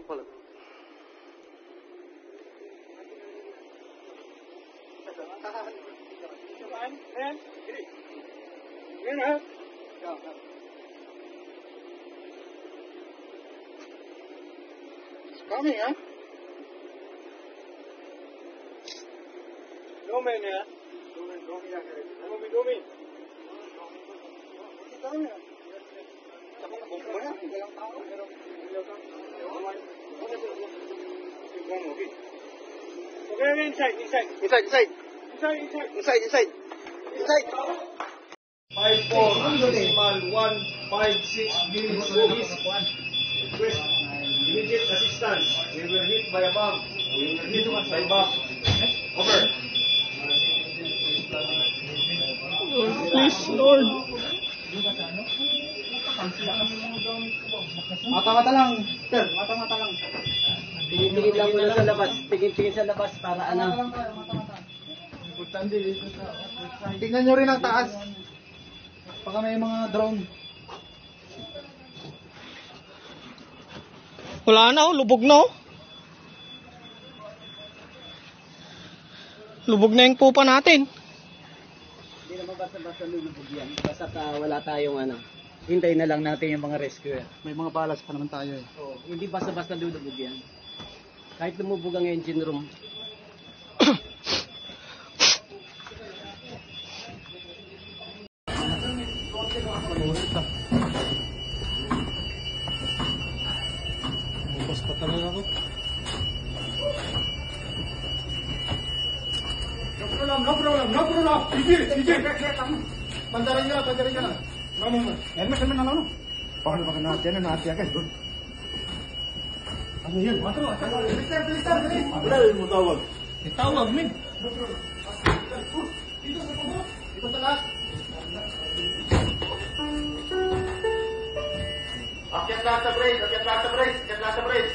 pala. It's coming, huh? Domain, yeah? Domain. Okay, inside. 54 decimal 156 minutes service. Request immediate assistance. We were hit by a bomb. We were hit by a bomb. Over. Lord, please, Lord. Mata-mata lang, sir. Mata-mata lang. Tingin-tingin lang muna sa labas. Tingin-tingin sa labas para ano. Mata-mata. Tingnan nyo rin ang taas. Baka may mga drone. Wala na, oh. Lubog na, oh. Lubog na yung pupa natin. Hindi naman basta-basta lulubog yan. Basta wala tayong ano. Hintayin na lang natin yung mga rescue. May mga balas pa naman tayo eh. Oh, hindi basta-basta lulubog yan. Kahit lumubog ang engine room. Bukas pa talaga ako. No problem. Sige. Pandarin ka na. Hermes, ano? Paano ba natin na natin agad? Ano yan? Matro. Bilis. Wala mo tawag. Itawag, min. Dito sa lahat. Akyat lahat sa brace.